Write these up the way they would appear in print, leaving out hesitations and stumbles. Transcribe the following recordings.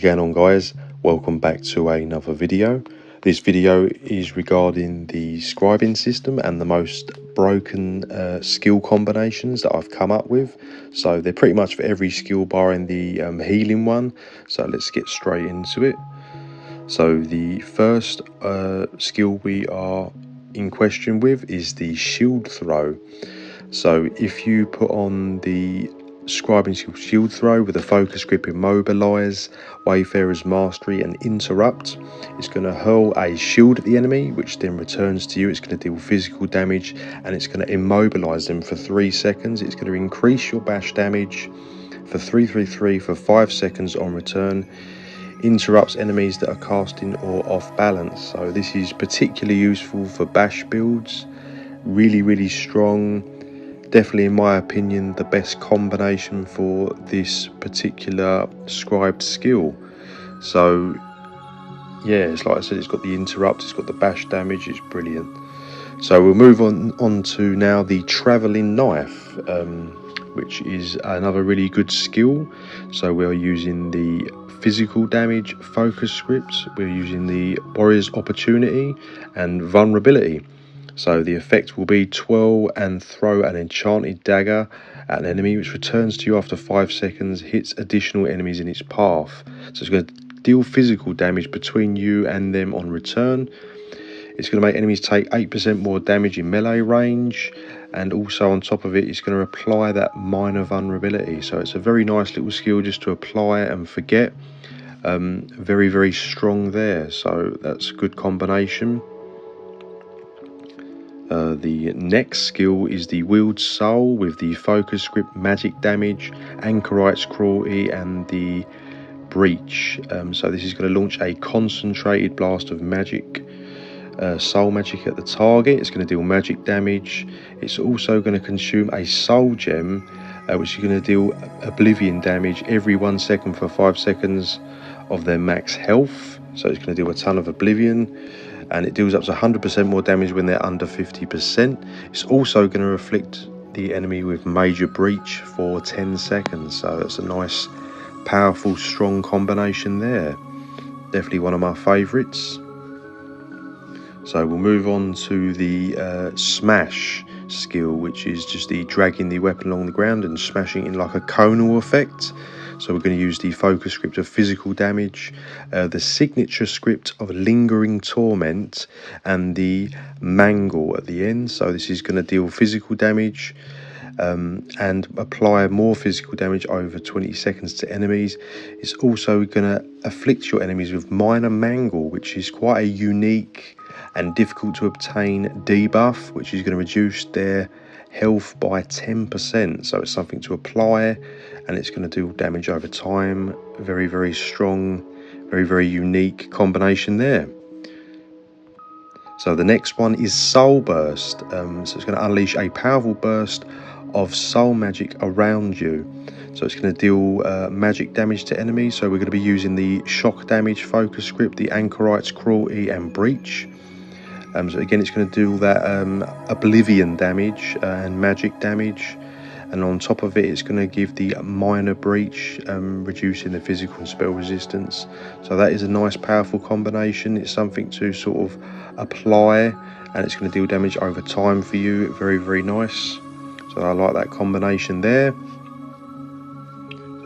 Going on, guys, welcome back to another video. This video is regarding the scribing system and the most broken skill combinations that I've come up with. So they're pretty much for every skill barring the healing one. So let's get straight into it. So the first skill we are in question with is the shield throw. So if you put on the scribing skill shield throw with a focus grip, immobilize, wayfarer's mastery and interrupt, it's going to hurl a shield at the enemy, which then returns to you. It's going to deal physical damage and it's going to immobilize them for 3 seconds. It's going to increase your bash damage for 333 for 5 seconds on return. Interrupts enemies that are casting or off balance. So this is particularly useful for bash builds. Really strong. Definitely, in my opinion, the best combination for this particular scribed skill. So yeah, it's like I said, it's got the interrupt, it's got the bash damage, it's brilliant. So we'll move on to now the traveling knife, which is another really good skill. So we're using the physical damage focus scripts, we're using the warrior's opportunity and vulnerability. So the effect will be twirl and throw an enchanted dagger at an enemy, which returns to you after 5 seconds, hits additional enemies in its path. So it's going to deal physical damage between you and them on return. It's going to make enemies take 8% more damage in melee range, and also on top of it, it's going to apply that minor vulnerability. So it's a very nice little skill just to apply and forget. Very strong there, so that's a good combination. The next skill is the Wield Soul with the focus script, magic damage, anchorite's cruelty and the breach. So this is going to launch a concentrated blast of magic, soul magic at the target. It's going to deal magic damage. It's also going to consume a soul gem, which is going to deal oblivion damage every 1 second for 5 seconds of their max health. So it's going to deal a ton of oblivion, and it deals up to 100% more damage when they're under 50%. It's also going to afflict the enemy with major breach for 10 seconds. So that's a nice, powerful, strong combination there. Definitely one of my favourites. So we'll move on to the smash skill, which is just the dragging the weapon along the ground and smashing it in like a conal effect. So we're going to use the focus script of physical damage, the signature script of lingering torment, and the mangle at the end. So this is going to deal physical damage and apply more physical damage over 20 seconds to enemies. It's also going to afflict your enemies with minor mangle, which is quite a unique and difficult to obtain debuff, which is going to reduce their health by 10%. So it's something to apply, and it's going to do damage over time. Very strong, very unique combination there. So the next one is Soul Burst. So it's going to unleash a powerful burst of soul magic around you. So it's going to deal magic damage to enemies. So we're going to be using the shock damage focus script, the anchorite's cruelty and breach. So again, it's going to do that oblivion damage and magic damage, and on top of it, it's going to give the minor breach, reducing the physical and spell resistance. So that is a nice, powerful combination. It's something to sort of apply, and it's going to deal damage over time for you. Very nice. So I like that combination there.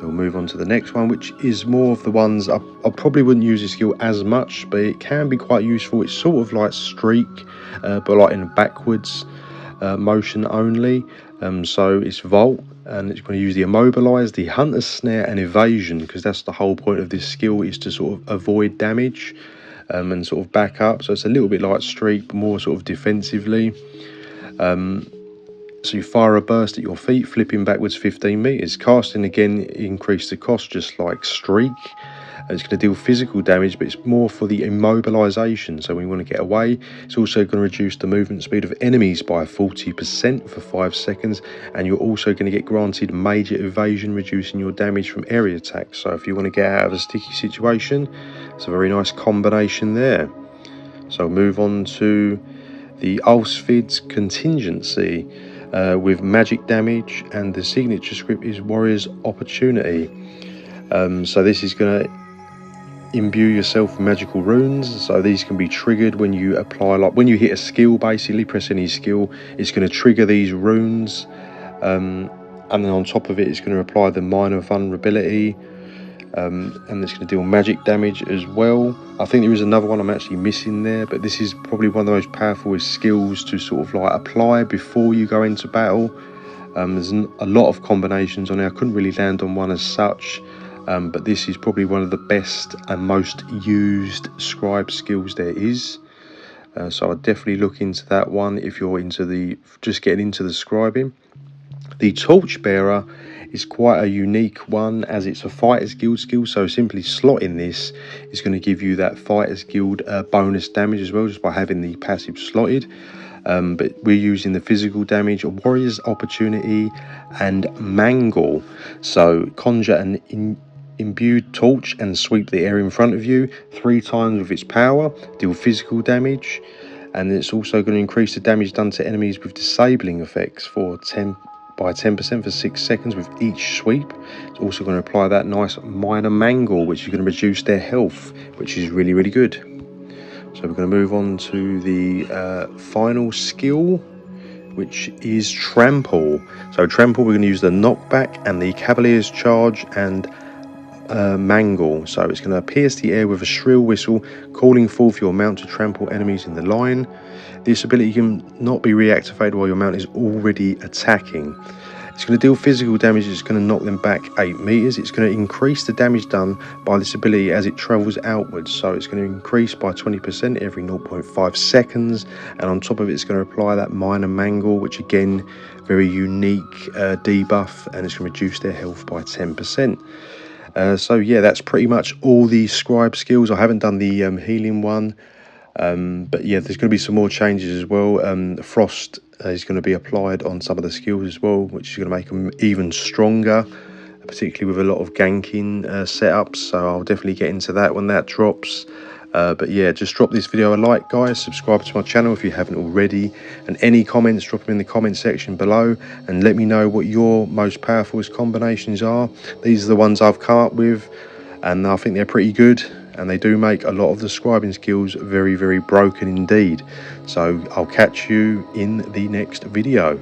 We'll move on to the next one, which is more of the ones I probably wouldn't use this skill as much, but it can be quite useful. It's sort of like streak, but like in a backwards motion only. So it's vault, and it's going to use the immobilize, the hunter's snare and evasion, because that's the whole point of this skill, is to sort of avoid damage and sort of back up. So it's a little bit like streak, but more sort of defensively. So you fire a burst at your feet, flipping backwards 15 meters. Casting again increase the cost, just like streak. It's going to deal physical damage, but it's more for the immobilization. So when you want to get away, it's also going to reduce the movement speed of enemies by 40% for 5 seconds. And you're also going to get granted major evasion, reducing your damage from area attacks. So if you want to get out of a sticky situation, it's a very nice combination there. So move on to the Alfid's contingency. With magic damage, and the signature script is warrior's opportunity. So this is going to imbue yourself with magical runes. So these can be triggered when you apply, like when you hit a skill, basically press any skill, it's going to trigger these runes, and then on top of it it's going to apply the minor vulnerability, and it's going to deal magic damage as well. I think there is another one I'm actually missing there, but this is probably one of the most powerful skills to sort of like apply before you go into battle. There's a lot of combinations on it. I couldn't really land on one as such, but this is probably one of the best and most used scribe skills there is. So I'd definitely look into that one if you're into just getting into the scribing. The Torchbearer is quite a unique one, as it's a Fighter's Guild skill, so simply slotting this is going to give you that Fighter's Guild bonus damage as well, just by having the passive slotted. But we're using the physical damage, Warrior's Opportunity, and Mangle. So conjure an imbued torch and sweep the air in front of you 3 times with its power, deal physical damage, and it's also going to increase the damage done to enemies with disabling effects by 10% for 6 seconds with each sweep. It's also going to apply that nice minor mangle, which is going to reduce their health, which is really, really good. So we're going to move on to the final skill, which is Trample. So Trample, we're going to use the knockback and the Cavalier's Charge and Mangle. So it's going to pierce the air with a shrill whistle, calling forth your mount to trample enemies in the line. This ability can not be reactivated while your mount is already attacking. It's going to deal physical damage. It's going to knock them back 8 meters. It's going to increase the damage done by this ability as it travels outwards. So it's going to increase by 20% every 0.5 seconds. And on top of it, it's going to apply that minor mangle, which again, very unique debuff, and it's going to reduce their health by 10%. So yeah, that's pretty much all the scribe skills. I haven't done the healing one. But yeah, there's going to be some more changes as well. Frost is going to be applied on some of the skills as well, which is going to make them even stronger, particularly with a lot of ganking setups. So I'll definitely get into that when that drops. But yeah, just drop this video a like, guys. Subscribe to my channel if you haven't already, and any comments, drop them in the comment section below and let me know what your most powerful combinations are. These are the ones I've come up with, and I think they're pretty good, and they do make a lot of the scribing skills very, very broken indeed. So I'll catch you in the next video.